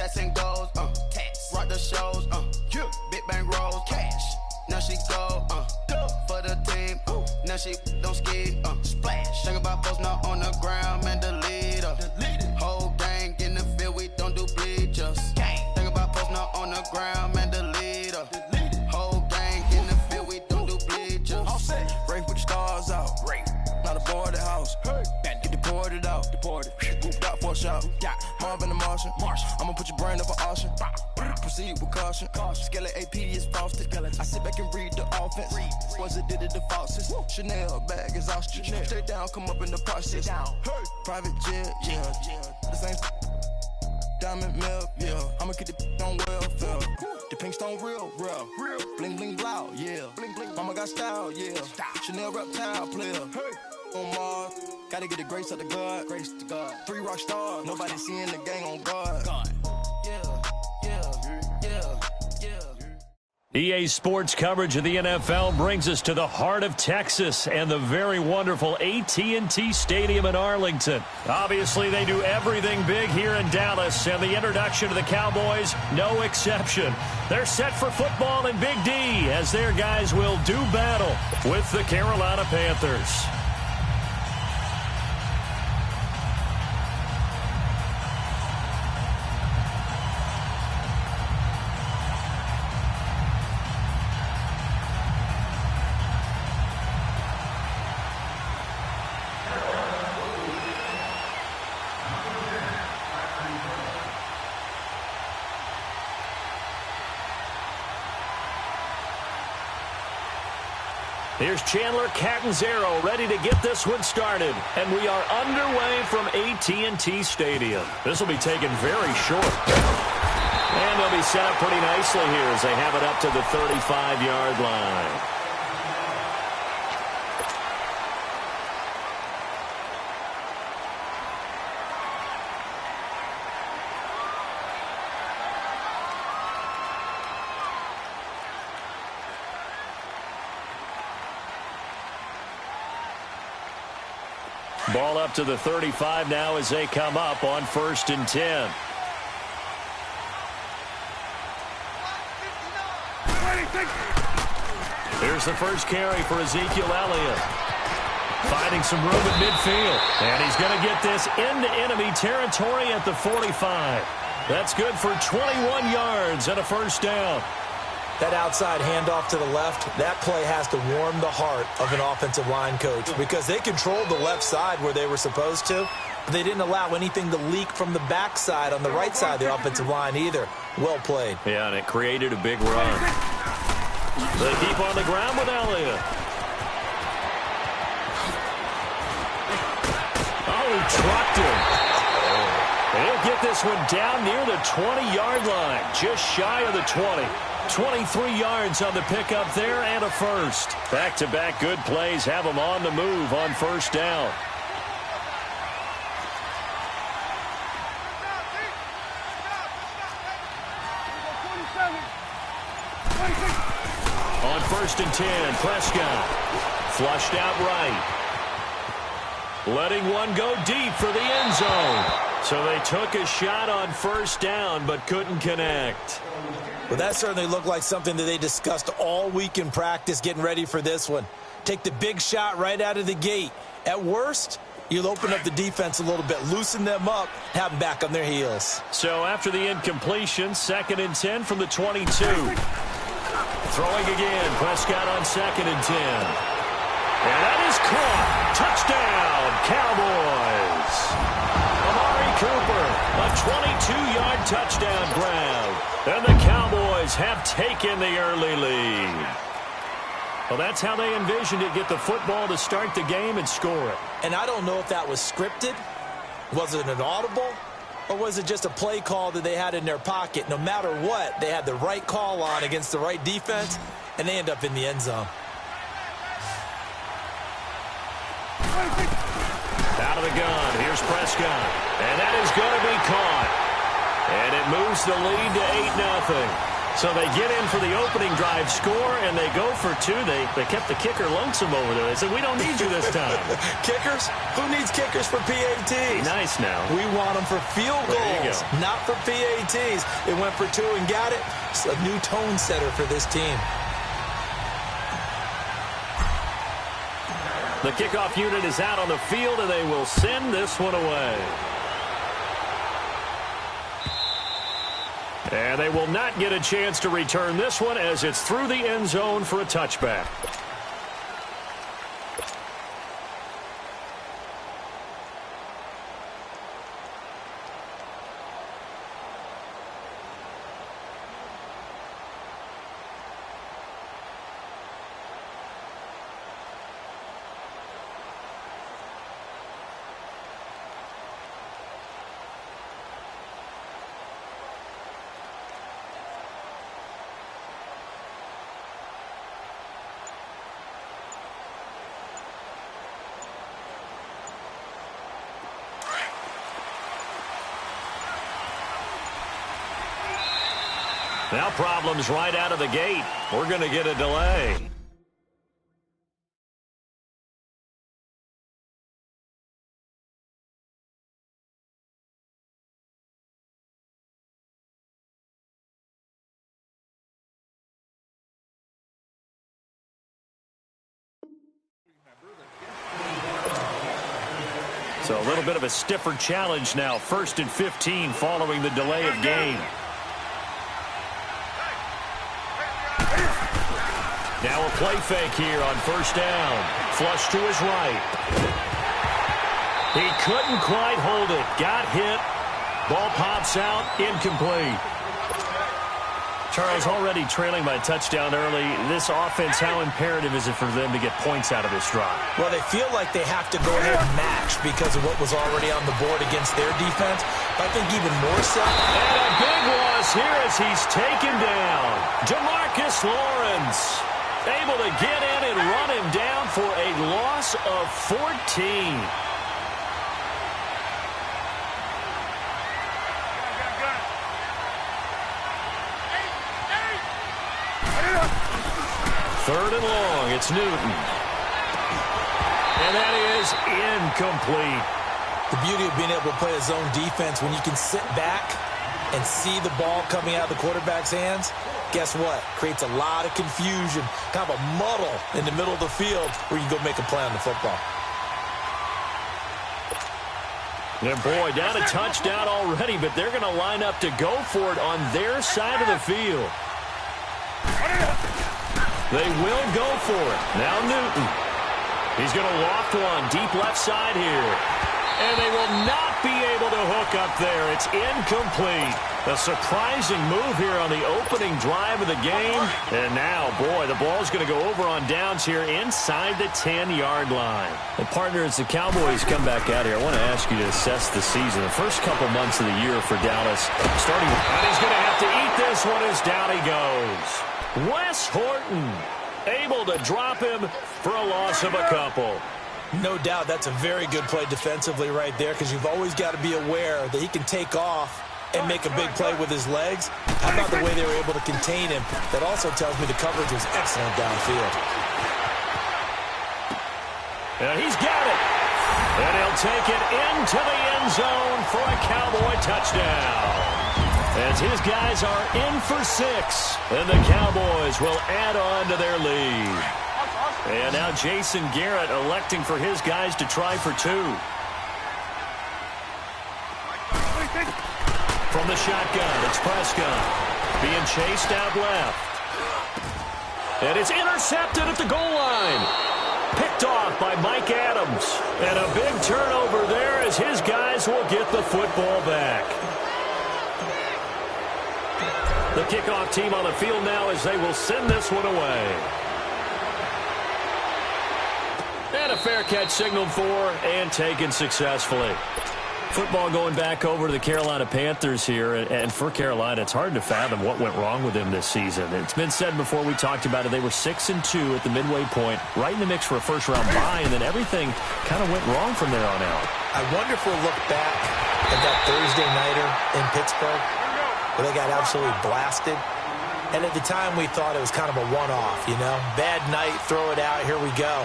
gas and goes, rock the shows, big bang rolls, cash. Now she go, for the team, now she don't ski, splash. Think about post now on the ground, man, the leader. Whole gang in the field, we don't do bleachers. Think about post now on the ground, man, the leader. Whole gang in the field, we don't do bleachers. Rain put the stars out, not a boarded house. Get deported out, Booped out for a shot. Marvin the Martian, I'ma put your brain up an auction. Proceed with caution. Skeleton AP is frosted. I sit back and read the offense. Was it did it the faucets? Chanel bag is ostrich. Stay down, come up in the process. Private jet, yeah. The same diamond milk, yeah. I'ma keep the on welfare. The pink stone real. Bling bling blow, yeah. Mama got style, yeah. Chanel reptile player. On Mars, gotta get the grace of the God. 3 rock stars, nobody seeing the gang on guard. EA Sports coverage of the NFL brings us to the heart of Texas and the very wonderful AT&T Stadium in Arlington. Obviously, they do everything big here in Dallas, and the introduction to the Cowboys, no exception. They're set for football in Big D as their guys will do battle with the Carolina Panthers. Here's Chandler Catanzaro ready to get this one started. And we are underway from AT&T Stadium. This will be taken very short. And they'll be set up pretty nicely here as they have it up to the 35-yard line. Ball up to the 35 now as they come up on 1st and 10. Here's the first carry for Ezekiel Elliott. Finding some room at midfield. And he's going to get this into enemy territory at the 45. That's good for 21 yards and a first down. That outside handoff to the left, that play has to warm the heart of an offensive line coach because they controlled the left side where they were supposed to, but they didn't allow anything to leak from the backside on the right side of the offensive line either. Well played. Yeah, and it created a big run. They keep on the ground with Elliott. Oh, he trucked him. They'll get this one down near the 20-yard line, just shy of the 20. 23 yards on the pickup there and a first. Back-to-back good plays have them on the move on first down. On 1st and 10, Prescott flushed out right. Letting one go deep for the end zone. So they took a shot on first down but couldn't connect. Well, that certainly looked like something that they discussed all week in practice getting ready for this one. Take the big shot right out of the gate. At worst, you'll open up the defense a little bit, loosen them up, have them back on their heels. So after the incompletion, 2nd and 10 from the 22. Throwing again, Prescott on 2nd and 10. And that is caught. Touchdown, Cowboys. Amari Cooper, a 22-yard touchdown grab. And the Cowboys have taken the early lead. Well, that's how they envisioned it, get the football to start the game and score it. And I don't know if that was scripted. Was it an audible? Or was it just a play call that they had in their pocket? No matter what, they had the right call on against the right defense, and they end up in the end zone. Out of the gun, here's Prescott. And that is going to be caught. And it moves the lead to 8-0. So they get in for the opening drive score, and they go for two. They kept the kicker lonesome over there. They said, we don't need you this time. Kickers? Who needs kickers for PATs? Nice now. We want them for field goals, not for PATs. They went for two and got it. It's a new tone setter for this team. The kickoff unit is out on the field, and they will send this one away. And they will not get a chance to return this one as it's through the end zone for a touchback. Now problems right out of the gate. We're going to get a delay. So a little bit of a stiffer challenge now. 1st and 15 following the delay of game. Now a play fake here on 1st down. Flush to his right. He couldn't quite hold it. Got hit. Ball pops out. Incomplete. Charles, already trailing by a touchdown early. This offense, how imperative is it for them to get points out of this drive? Well, they feel like they have to go ahead and match because of what was already on the board against their defense. I think even more so. And a big loss here as he's taken down. Demarcus Lawrence able to get in and run him down for a loss of 14. Third and long, it's Newton. And that is incomplete. The beauty of being able to play a zone defense when you can sit back and see the ball coming out of the quarterback's hands, guess what? Creates a lot of confusion, kind of a muddle in the middle of the field where you go make a play on the football. And boy, down a touchdown already, but they're going to line up to go for it on their side of the field. They will go for it. Now Newton. He's going to loft one deep left side here. And they will not be able to hook up there. It's incomplete. A surprising move here on the opening drive of the game. And now, boy, the ball's going to go over on downs here inside the 10-yard line. And partner, as the Cowboys come back out here, I want to ask you to assess the season. The first couple months of the year for Dallas, starting with, and he's going to have to eat this one as down he goes. Wes Horton able to drop him for a loss of a couple. No doubt that's a very good play defensively right there because you've always got to be aware that he can take off and make a big play with his legs. How about the way they were able to contain him? That also tells me the coverage was excellent downfield. And he's got it. And he'll take it into the end zone for a Cowboy touchdown. As his guys are in for 6. And the Cowboys will add on to their lead. And now Jason Garrett electing for his guys to try for 2. From the shotgun, it's Prescott. Being chased out left. And it's intercepted at the goal line. Picked off by Mike Adams. And a big turnover there as his guys will get the football back. The kickoff team on the field now as they will send this one away. And a fair catch signaled for and taken successfully. Football going back over to the Carolina Panthers here. And for Carolina, it's hard to fathom what went wrong with them this season. It's been said before, we talked about it, they were 6-2 at the midway point, right in the mix for a first-round bye, and then everything kind of went wrong from there on out. I wonder if we'll look back at that Thursday nighter in Pittsburgh where they got absolutely blasted. And at the time, we thought it was kind of a one-off, you know. Bad night, throw it out, here we go.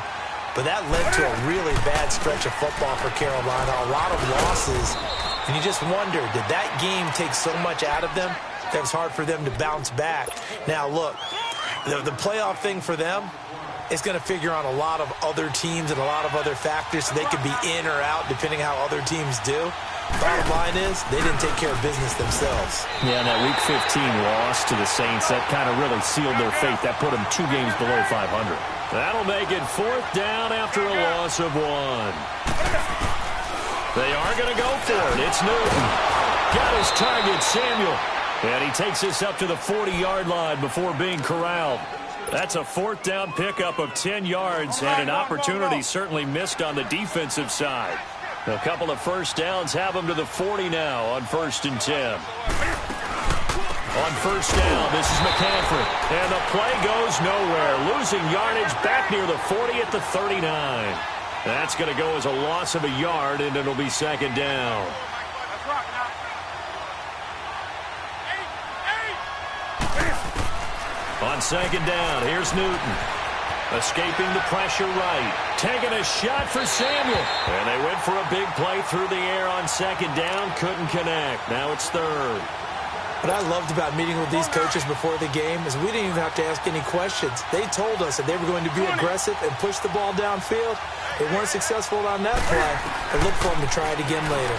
But that led to a really bad stretch of football for Carolina, a lot of losses. And you just wonder, did that game take so much out of them that it was hard for them to bounce back? Now, look, the playoff thing for them is going to figure on a lot of other teams and a lot of other factors, so they could be in or out depending how other teams do. Bottom line is, they didn't take care of business themselves. Yeah, and that Week 15 loss to the Saints, that kind of really sealed their fate. That put them 2 games below 500. That'll make it 4th down after a loss of 1. They are going to go for it. It's Newton. Got his target, Samuel. And he takes this up to the 40-yard line before being corralled. That's a 4th down pickup of 10 yards and an opportunity certainly missed on the defensive side. A couple of first downs have them to the 40 now on 1st and 10. On 1st down, this is McCaffrey. And the play goes nowhere. Losing yardage back near the 40 at the 39. That's going to go as a loss of a yard, and it'll be 2nd down. On 2nd down, here's Newton. Escaping the pressure right. Taking a shot for Samuel. And they went for a big play through the air on 2nd down. Couldn't connect. Now it's 3rd. What I loved about meeting with these coaches before the game is we didn't even have to ask any questions. They told us that they were going to be aggressive and push the ball downfield. They weren't successful on that play, but look for them to try it again later.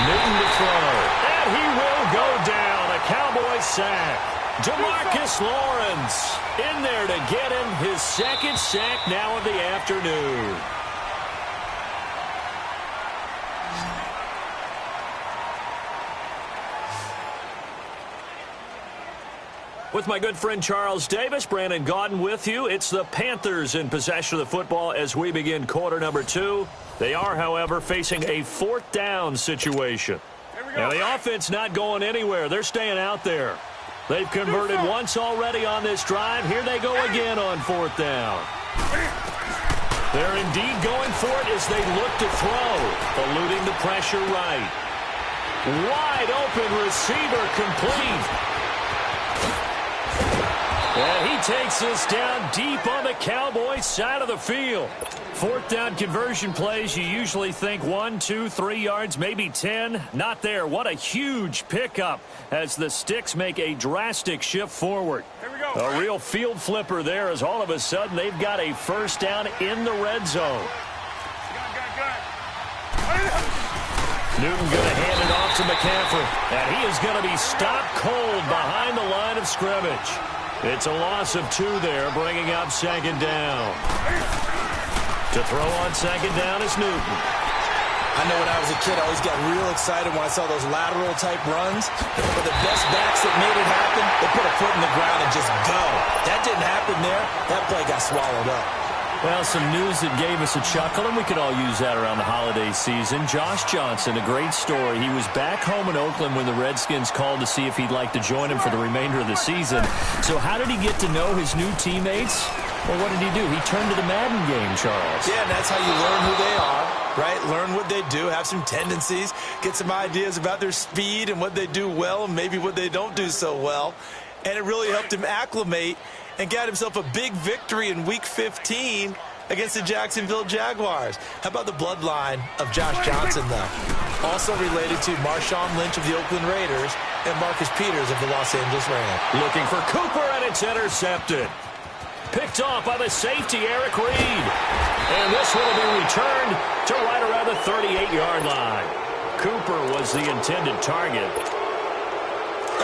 Newton to throw. And he will go down. A Cowboy sack. DeMarcus Lawrence in there to get him his 2nd sack now of the afternoon. With my good friend Charles Davis, Brandon Gaudin with you. It's the Panthers in possession of the football as we begin quarter number 2. They are, however, facing a 4th down situation. Now, the offense not going anywhere. They're staying out there. They've converted once already on this drive. Here they go again on 4th down. They're indeed going for it as they look to throw. Eluding the pressure right. Wide open receiver complete. And he takes this down deep on the Cowboys side of the field. 4th down conversion plays, you usually think 1, 2, 3 yards, maybe 10. Not there. What a huge pickup as the Sticks make a drastic shift forward. Here we go. A real field flipper there as all of a sudden they've got a 1st down in the red zone. Newton going to hand it off to McCaffrey. And he is going to be stopped cold behind the line of scrimmage. It's a loss of 2 there, bringing up 2nd down. To throw on 2nd down is Newton. I know when I was a kid, I always got real excited when I saw those lateral-type runs. But the best backs that made it happen, they put a foot in the ground and just go. That didn't happen there. That play got swallowed up. Well, some news that gave us a chuckle, and we could all use that around the holiday season. Josh Johnson, a great story. He was back home in Oakland when the Redskins called to see if he'd like to join him for the remainder of the season. So how did he get to know his new teammates? Well, what did he do? He turned to the Madden game, Charles. Yeah, and that's how you learn who they are, right? Learn what they do, have some tendencies, get some ideas about their speed and what they do well and maybe what they don't do so well. And it really helped him acclimate and got himself a big victory in Week 15 against the Jacksonville Jaguars. How about the bloodline of Josh Johnson, though? Also related to Marshawn Lynch of the Oakland Raiders and Marcus Peters of the Los Angeles Rams. Looking for Cooper, and it's intercepted. Picked off by the safety, Eric Reed. And this will be returned to right around the 38-yard line. Cooper was the intended target.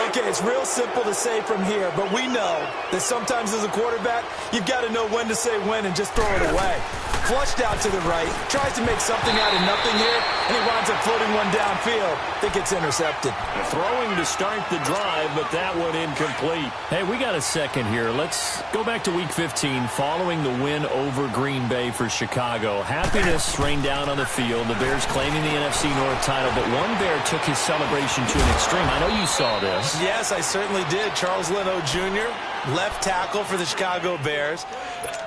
Okay, it's real simple to say from here, but we know that sometimes as a quarterback, you've got to know when to say when and just throw it away. Flushed out to the right, tries to make something out of nothing here, and he winds up floating one downfield that gets intercepted. Throwing to start the drive, but that one incomplete. Hey, we got a second here. Let's go back to Week 15 following the win over Green Bay for Chicago. Happiness rained down on the field. The Bears claiming the NFC North title, but one Bear took his celebration to an extreme. I know you saw this. Yes, I certainly did. Charles Leno Jr., left tackle for the Chicago Bears,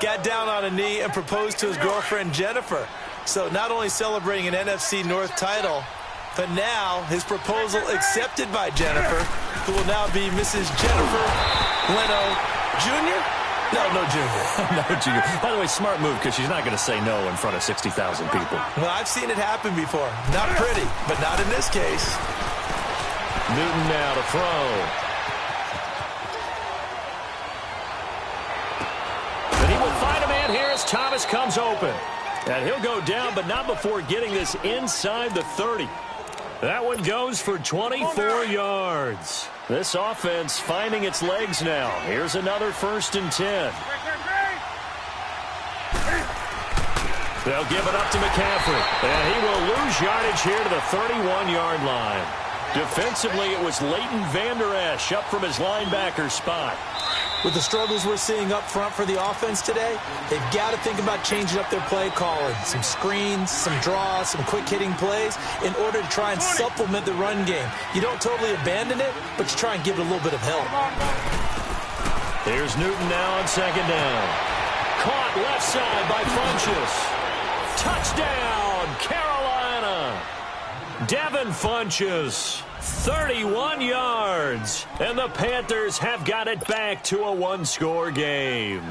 got down on a knee and proposed to his girlfriend Jennifer. So not only celebrating an NFC North title, But now, his proposal accepted by Jennifer, who will now be Mrs. Jennifer Leno Jr.? No junior. No junior. By the way, smart move, because she's not going to say no in front of 60,000 people. Well, I've seen it happen before. Not pretty, but not in this case. Newton now to throw. And he will find a man here as Thomas comes open. And he'll go down, but not before getting this inside the 30. That one goes for 24 yards. This offense finding its legs now. Here's another 1st and 10. They'll give it up to McCaffrey. And he will lose yardage here to the 31-yard line. Defensively, it was Leighton Vander Esch up from his linebacker spot. With the struggles we're seeing up front for the offense today, they've got to think about changing up their play calling. Some screens, some draws, some quick-hitting plays in order to try and supplement the run game. You don't totally abandon it, but you try and give it a little bit of help. Here's Newton now on 2nd down. Caught left side by Funchess. Touchdown, Carolina. Devin Funchess, 31 yards. And the Panthers have got it back to a one-score game.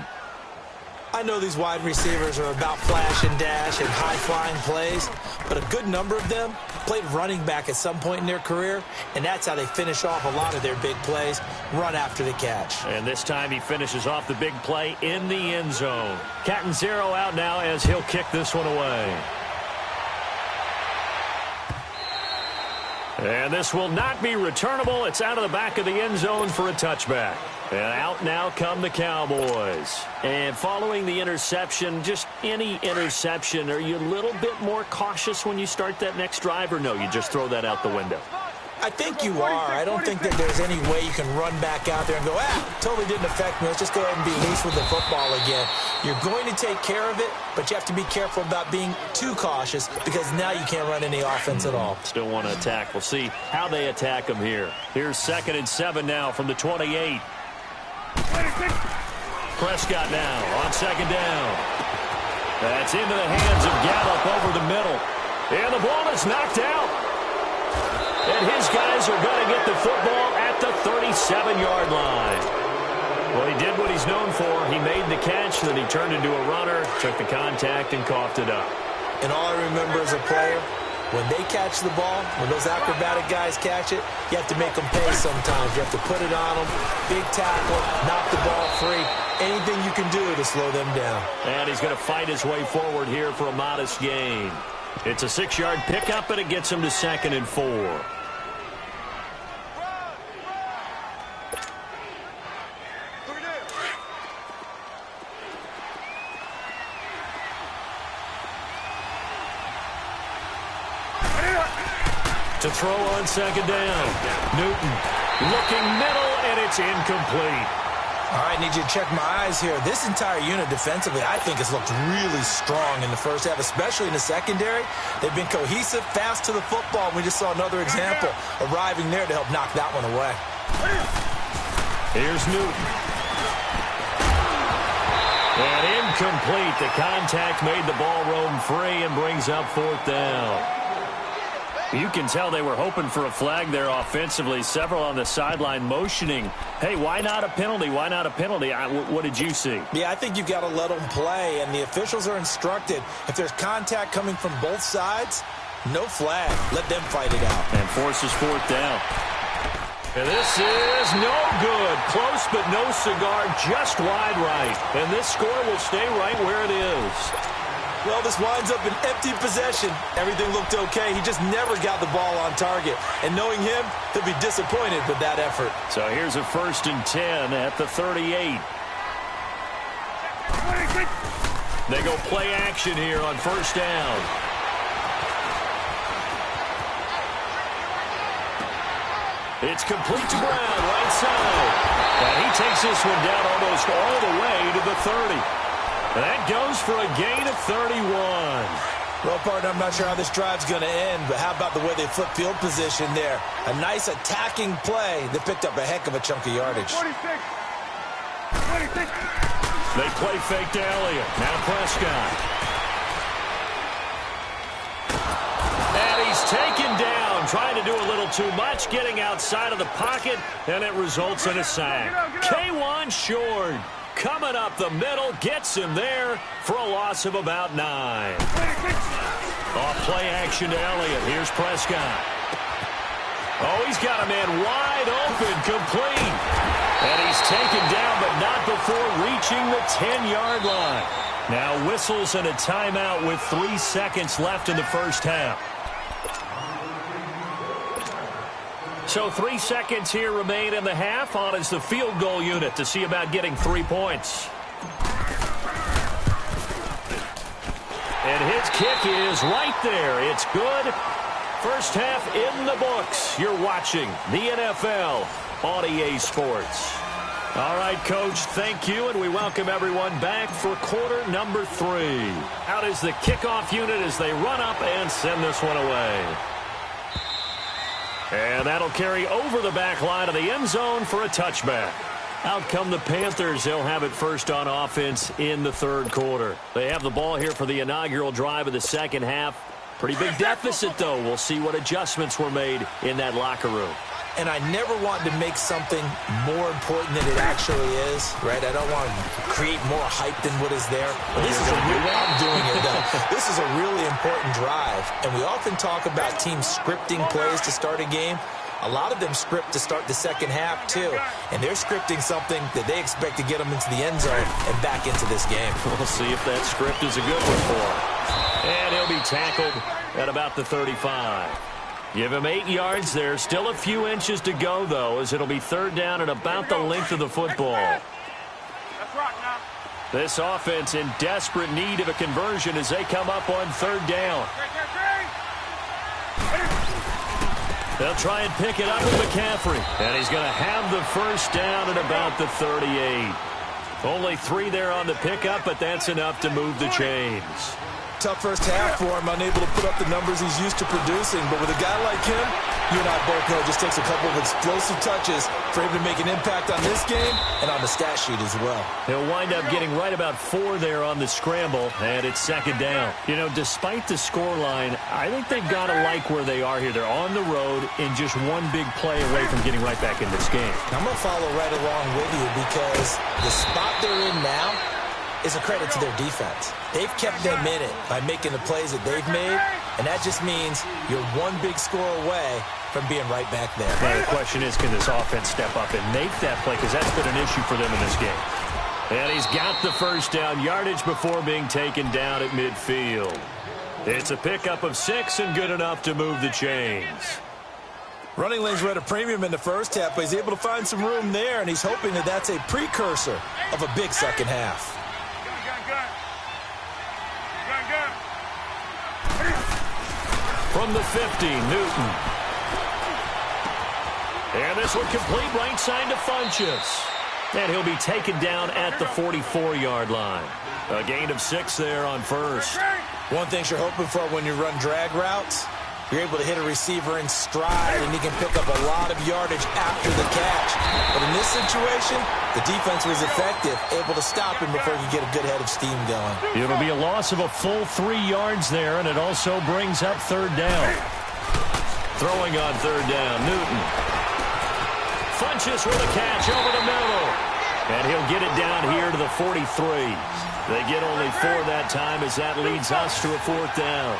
I know these wide receivers are about flash and dash and high-flying plays, but a good number of them played running back at some point in their career, and that's how they finish off a lot of their big plays, run after the catch. And this time he finishes off the big play in the end zone. Cat and zero out now as he'll kick this one away. And this will not be returnable. It's out of the back of the end zone for a touchback. And out now come the Cowboys. And following the interception, just any interception, are you a little bit more cautious when you start that next drive, or no, you just throw that out the window? I think you are. I don't think that there's any way you can run back out there and go, totally didn't affect me. Let's just go ahead and be loose with the football again. You're going to take care of it, but you have to be careful about being too cautious because now you can't run any offense at all. Still want to attack. We'll see how they attack them here. Here's 2nd and 7 now from the 28. Prescott now on 2nd down. That's into the hands of Gallup over the middle. And the ball is knocked out. And his guys are going to get the football at the 37-yard line. Well, he did what he's known for. He made the catch, then he turned into a runner, took the contact, and coughed it up. And all I remember as a player, when they catch the ball, when those acrobatic guys catch it, you have to make them pay sometimes. You have to put it on them, big tackle, knock the ball free. Anything you can do to slow them down. And he's going to fight his way forward here for a modest gain. It's a 6-yard pickup, and it gets him to 2nd and 4. To throw on 2nd down. Newton looking middle, and it's incomplete. All right, need you to check my eyes here. This entire unit defensively, I think, has looked really strong in the first half, especially in the secondary. They've been cohesive, fast to the football. We just saw another example arriving there to help knock that one away. Here's Newton. And incomplete. The contact made the ball roam free and brings up 4th down. You can tell they were hoping for a flag there offensively. Several on the sideline motioning, hey, why not a penalty? Why not a penalty? What did you see? Yeah, I think you've got to let them play, and the officials are instructed. If there's contact coming from both sides, no flag. Let them fight it out. And forces 4th down. And this is no good. Close but no cigar, just wide right. And this score will stay right where it is. Well, this winds up an empty possession. Everything looked okay. He just never got the ball on target. And knowing him, he'll be disappointed with that effort. So here's a 1st and 10 at the 38. They go play action here on 1st down. It's complete to Brown, right side. And he takes this one down almost all the way to the 30. That goes for a gain of 31. Well, partner, I'm not sure how this drive's going to end, but how about the way they flip field position there? A nice attacking play that picked up a heck of a chunk of yardage. 26. They play fake to Elliott. Now Prescott. And he's taken down trying to do a little too much, getting outside of the pocket, and it results in a sack. K1 short. Coming up the middle, gets him there for a loss of about 9. Off play action to Elliott. Here's Prescott. Oh, he's got a man wide open, complete. And he's taken down, but not before reaching the 10-yard line. Now whistles and a timeout with 3 seconds left in the first half. So 3 seconds here remain in the half. On is the field goal unit to see about getting 3 points. And his kick is right there. It's good. First half in the books. You're watching the NFL on EA Sports. All right, Coach, thank you, and we welcome everyone back for quarter number 3. Out is the kickoff unit as they run up and send this one away. And that'll carry over the back line of the end zone for a touchback. Out come the Panthers. They'll have it first on offense in the third quarter. They have the ball here for the inaugural drive of the second half. Pretty big deficit, though. We'll see what adjustments were made in that locker room. And I never want to make something more important than it actually is, right? I don't want to create more hype than what is there. But this is I'm doing it, though. This is a really important drive. And we often talk about teams scripting plays to start a game. A lot of them script to start the second half, too. And they're scripting something that they expect to get them into the end zone and back into this game. We'll see if that script is a good one for him. And he'll be tackled at about the 35. Give him 8 yards there. Still a few inches to go, though, as it'll be third down at about the length of the football. This offense in desperate need of a conversion as they come up on third down. They'll try and pick it up with McCaffrey. And he's going to have the first down at about the 38. Only 3 there on the pickup, but that's enough to move the chains. Tough first half for him, unable to put up the numbers he's used to producing. But with a guy like him, you and I both know it just takes a couple of explosive touches for him to make an impact on this game and on the stat sheet as well. He'll wind up getting right about 4 there on the scramble, and it's second down. You know, despite the scoreline, I think they've got to like where they are here. They're on the road and just one big play away from getting right back in this game. I'm going to follow right along with you because the spot they're in now is a credit to their defense. They've kept them in it by making the plays that they've made, and that just means you're one big score away from being right back there. Now the question is, can this offense step up and make that play? Because that's been an issue for them in this game. And he's got the first down yardage before being taken down at midfield. It's a pickup of 6 and good enough to move the chains. Running lanes were at a premium in the first half, but he's able to find some room there, and he's hoping that that's a precursor of a big second half. From the 50, Newton. And this one complete right side to Funchess. And he'll be taken down at the 44-yard line. A gain of 6 there on first. One thing you're hoping for when you run drag routes, you're able to hit a receiver in stride, and he can pick up a lot of yardage after the catch. But in this situation, the defense was effective, able to stop him before you get a good head of steam going. It'll be a loss of a full 3 yards there, and it also brings up third down. Throwing on third down, Newton. Funchess with a catch over the middle. And he'll get it down here to the 43. They get only 4 that time as that leads us to a fourth down.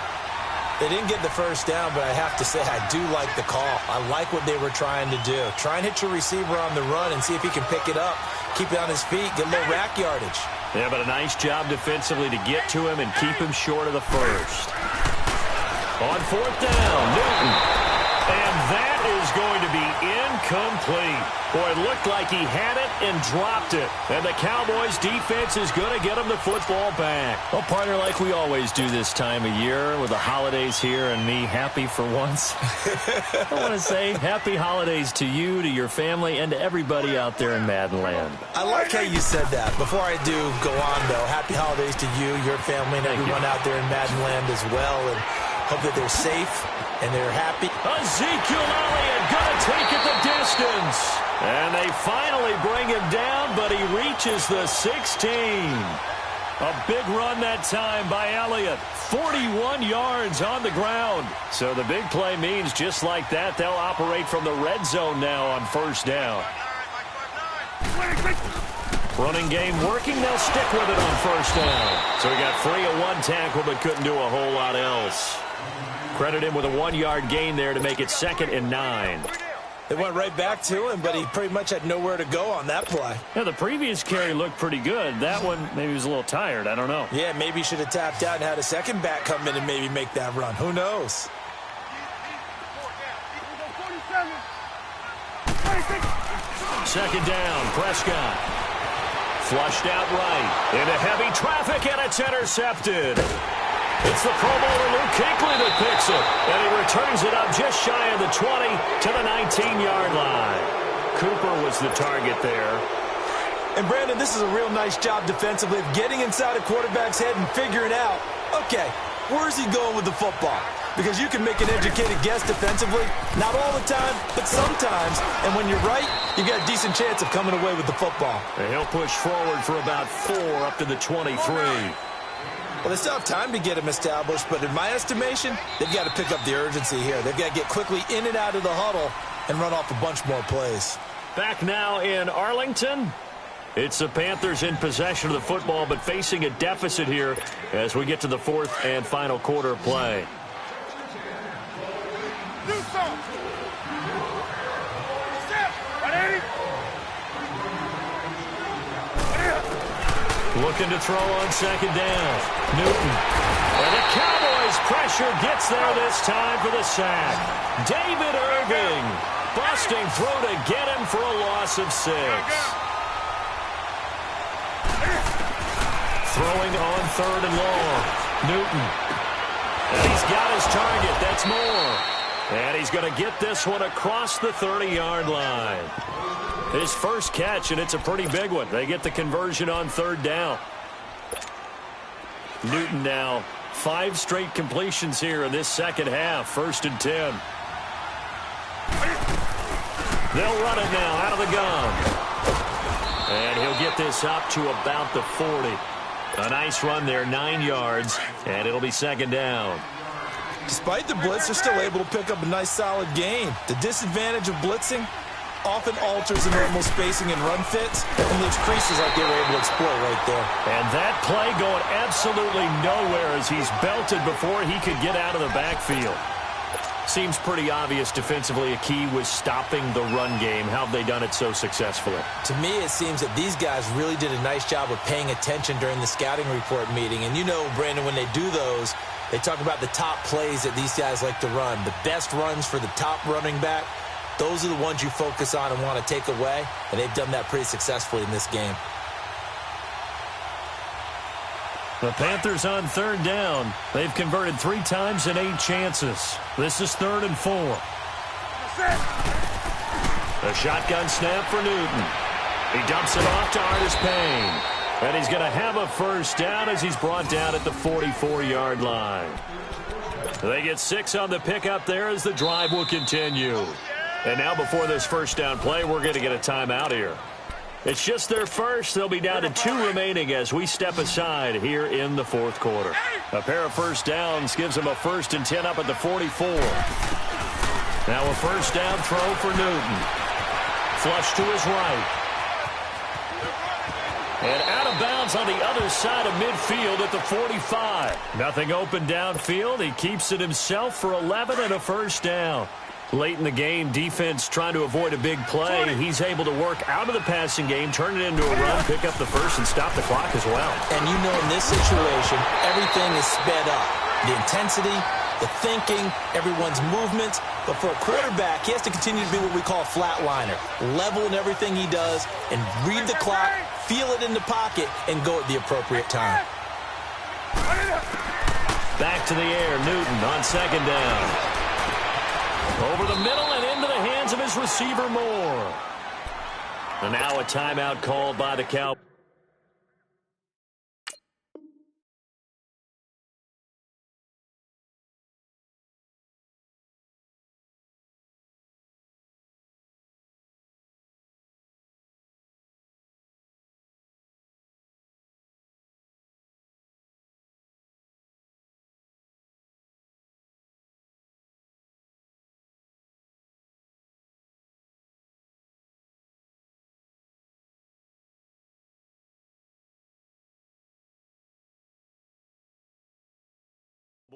They didn't get the first down, but I have to say I do like the call. I like what they were trying to do. Try and hit your receiver on the run and see if he can pick it up, keep it on his feet, get a little rack yardage. Yeah, but a nice job defensively to get to him and keep him short of the first. On fourth down, Newton. And that is going to be incomplete. Boy, it looked like he had it and dropped it. And the Cowboys' defense is going to get him the football back. Well, partner, like we always do this time of year with the holidays here and me happy for once. I want to say happy holidays to you, to your family, and to everybody out there in Madden Land. I like how you said that. Before I do go on, though, happy holidays to you, your family, and everyone out there in Madden Land as well. And hope that they're safe and they're happy. Ezekiel Elliott going to take it the distance. And they finally bring him down, but he reaches the 16. A big run that time by Elliott. 41 yards on the ground. So the big play means just like that, they'll operate from the red zone now on first down. Running game working, they'll stick with it on first down. So he got free of one tackle but couldn't do a whole lot else. Credit him with a 1-yard gain there to make it 2nd and 9. They went right back to him, but he pretty much had nowhere to go on that play. Yeah, the previous carry looked pretty good. That one, maybe he was a little tired. I don't know. Yeah, maybe he should have tapped out and had a second back come in and maybe make that run. Who knows? Second down, Prescott. Flushed out right. Into heavy traffic, and it's intercepted. It's the Pro Bowler Luke Kuechly that picks it. And he returns it up just shy of the 20 to the 19-yard line. Cooper was the target there. And, Brandon, this is a real nice job defensively of getting inside a quarterback's head and figuring out, okay, where's he going with the football? Because you can make an educated guess defensively, not all the time, but sometimes. And when you're right, you got a decent chance of coming away with the football. And he'll push forward for about 4 up to the 23. Well, they still have time to get him established, but in my estimation, they've got to pick up the urgency here. They've got to get quickly in and out of the huddle and run off a bunch more plays. Back now in Arlington. It's the Panthers in possession of the football, but facing a deficit here as we get to the 4th and final quarter of play. Looking to throw on second down. Newton. And the Cowboys pressure gets there this time for the sack. David Irving busting through to get him for a loss of 6. Throwing on 3rd and long. Newton. And he's got his target. That's more. And he's going to get this one across the 30-yard line. His first catch, and it's a pretty big one. They get the conversion on 3rd down. Newton now 5 straight completions here in this second half. 1st and 10. They'll run it now out of the gun. And he'll get this up to about the 40. A nice run there, 9 yards, and it'll be 2nd down. Despite the blitz, they're still able to pick up a nice solid gain. The disadvantage of blitzing often alters the normal spacing and run fits and leaves creases like they were able to exploit right there. And that play going absolutely nowhere as he's belted before he could get out of the backfield. Seems pretty obvious defensively a key was stopping the run game. How have they done it so successfully? To me, it seems that these guys really did a nice job of paying attention during the scouting report meeting. And you know, Brandon, when they do those, they talk about the top plays that these guys like to run. The best runs for the top running back. Those are the ones you focus on and want to take away, and they've done that pretty successfully in this game. The Panthers on 3rd down. They've converted 3 times in 8 chances. This is 3rd and 4. A shotgun snap for Newton. He dumps it off to Artis Payne. And he's going to have a first down as he's brought down at the 44-yard line. They get 6 on the pickup there as the drive will continue. And now before this first down play, we're going to get a timeout here. It's just their first. They'll be down to 2 remaining as we step aside here in the 4th quarter. A pair of first downs gives them a 1st and 10 up at the 44. Now a first down throw for Newton. Flush to his right. And out of bounds on the other side of midfield at the 45. Nothing open downfield. He keeps it himself for 11 and a first down. Late in the game, defense trying to avoid a big play. He's able to work out of the passing game, turn it into a run, pick up the first, and stop the clock as well. And you know in this situation, everything is sped up. The intensity, the thinking, everyone's movements. But for a quarterback, he has to continue to be what we call a flatliner. Level in everything he does and read the clock, feel it in the pocket, and go at the appropriate time. Back to the air, Newton on second down. Over the middle and into the hands of his receiver, Moore. And now a timeout called by the Cowboys.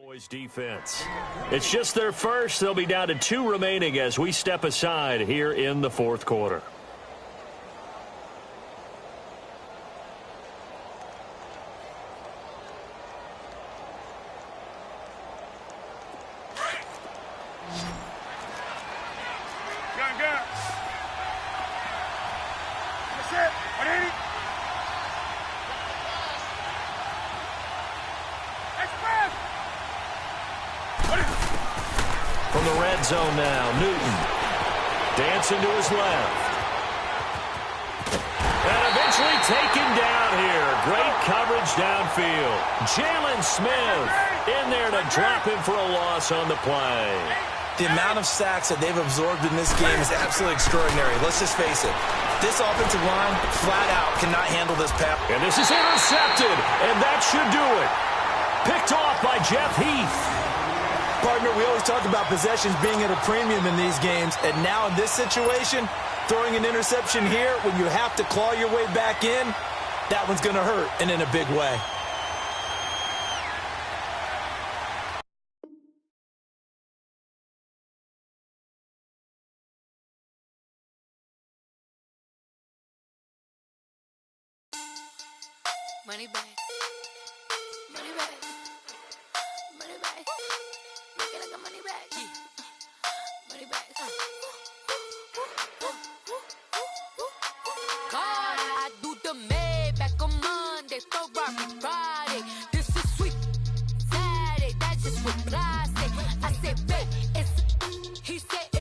Cowboys defense. It's just their first. They'll be down to 2 remaining as we step aside here in the fourth quarter. From the red zone now, Newton dancing to his left. And eventually taken down here. Great coverage downfield. Jalen Smith in there to drop him for a loss on the play. The amount of sacks that they've absorbed in this game is absolutely extraordinary. Let's just face it. This offensive line, flat out, cannot handle this pass. And this is intercepted, and that should do it. Picked off by Jeff Heath. Partner, we always talk about possessions being at a premium in these games, and now in this situation, throwing an interception here when you have to claw your way back in, that one's going to hurt, and in a big way. Money back. Money back. Money back. Make it like a money back. Money back. God, I do the Maybach on Monday, Ferrari Friday. This is sweet Saturday. That's just what I say. I said, babe, it's. He said,